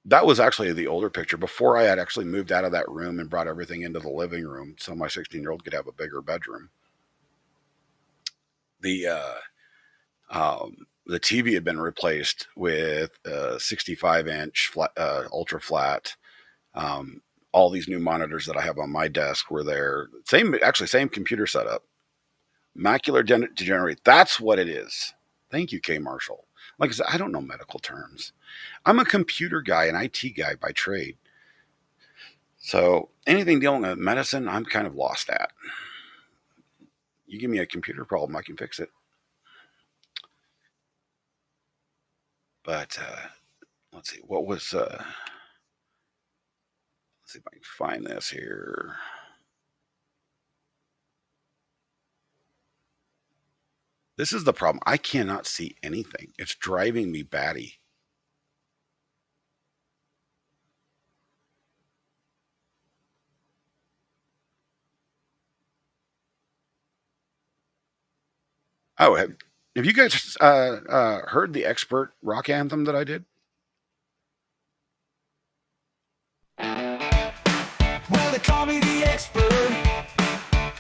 that was actually the older picture before I had actually moved out of that room and brought everything into the living room so my 16-year-old could have a bigger bedroom. The TV had been replaced with a 65-inch ultra flat. All these new monitors that I have on my desk were there. Same computer setup. Macular degenerate. That's what it is. Thank you, K. Marshall. Like I said, I don't know medical terms. I'm a computer guy, an IT guy by trade. So anything dealing with medicine, I'm kind of lost at. You give me a computer problem, I can fix it. But let's see, what was, let's see if I can find this here. This is the problem. I cannot see anything. It's driving me batty. Oh, have you guys heard the Expert rock anthem that I did? Well, they call me the expert.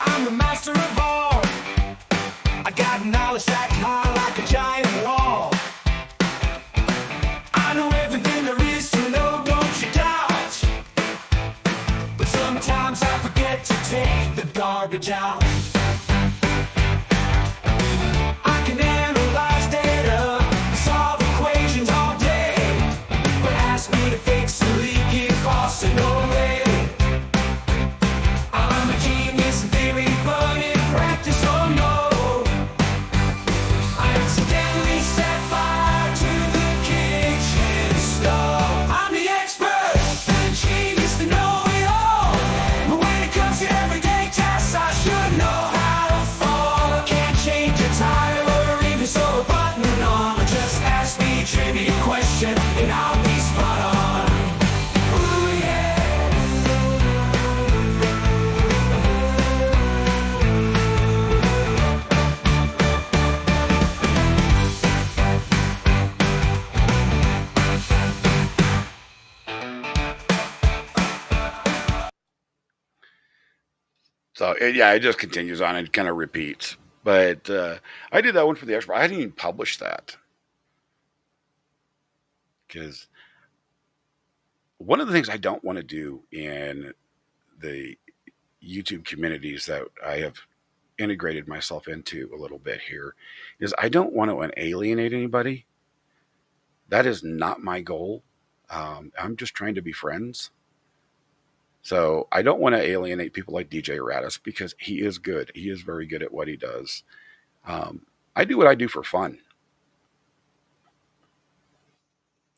I'm the master of art. I got knowledge that high like a giant wall. I know everything there is to know, don't you doubt. But sometimes I forget to take the garbage out. I can analyze data, solve equations all day, but ask me to fix a leaking faucet, no way. I'm a genius in theory, but in practice, oh no. I accidentally set fire to the kitchen stove. I'm the expert, the genius, the know-it-all. But when it comes to everyday tasks, I should know how to fall. Can't change a tire or even sew a button on. Just ask me a trivia question and I'll be spot on. Ooh, yeah. So it just continues on and kind of repeats. But I did that one for the Expert. I didn't even publish that because one of the things I don't want to do in the YouTube communities that I have integrated myself into a little bit here is I don't want to alienate anybody. That is not my goal. I'm just trying to be friends. So I don't want to alienate people like DJ Radis because he is good. He is very good at what he does. I do what I do for fun.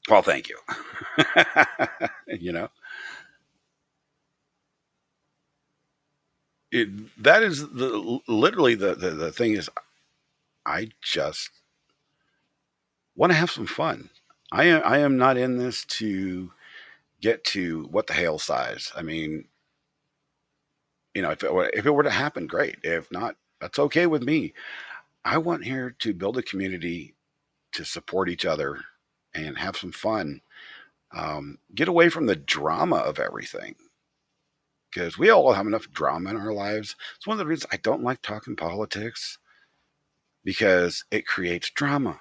Well, thank you. You know, that is literally the thing is, I just want to have some fun. I am not in this to get to what the hell size. I mean, if it were to happen, great. If not, that's okay with me. I want here to build a community to support each other and have some fun. Get away from the drama of everything because we all have enough drama in our lives. It's one of the reasons I don't like talking politics because it creates drama.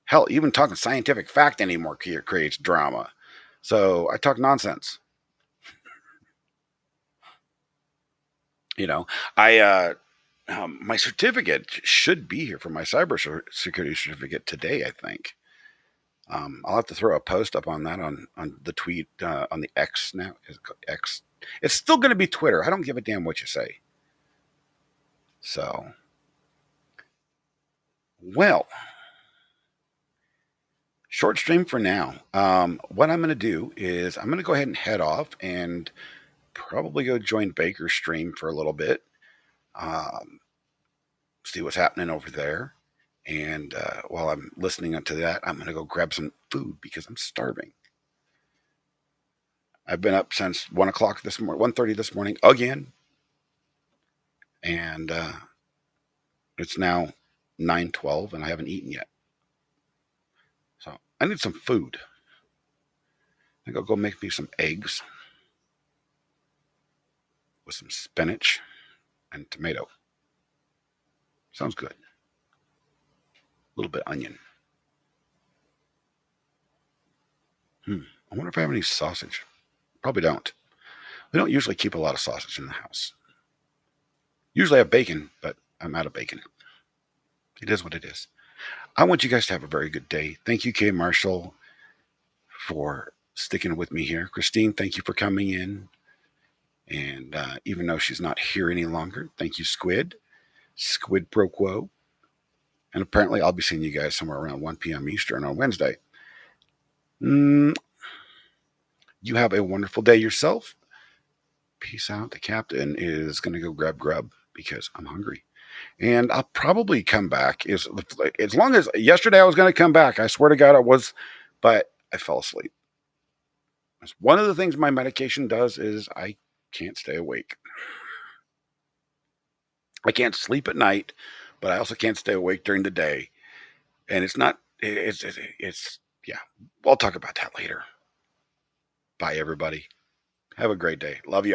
Hell, even talking scientific fact anymore creates drama. So I talk nonsense. My certificate should be here for my cybersecurity certificate today, I think. I'll have to throw a post up on that on the tweet on the X now. Is it X? It's still going to be Twitter. I don't give a damn what you say. So, well, short stream for now. What I'm going to do is I'm going to go ahead and head off and probably go join Baker's stream for a little bit. See what's happening over there. And while I'm listening to that, I'm going to go grab some food because I'm starving. I've been up since 1 o'clock this morning, 1:30 this morning again. And it's now 9:12 and I haven't eaten yet. So I need some food. I think I'll go make me some eggs with some spinach and tomato. Sounds good. A little bit of onion. I wonder if I have any sausage. Probably don't. We don't usually keep a lot of sausage in the house. Usually I have bacon, but I'm out of bacon. It is what it is. I want you guys to have a very good day. Thank you, Kay Marshall, for sticking with me here. Christine, thank you for coming in. And even though she's not here any longer, thank you, Squid Pro Quo. And apparently I'll be seeing you guys somewhere around 1 p.m. Eastern on Wednesday. You have a wonderful day yourself. Peace out. The captain is going to go grab grub because I'm hungry. And I'll probably come back as long as yesterday I was going to come back. I swear to God I was, but I fell asleep. One of the things my medication does is I can't stay awake. I can't sleep at night, but I also can't stay awake during the day. And yeah, I'll talk about that later. Bye, everybody. Have a great day. Love you.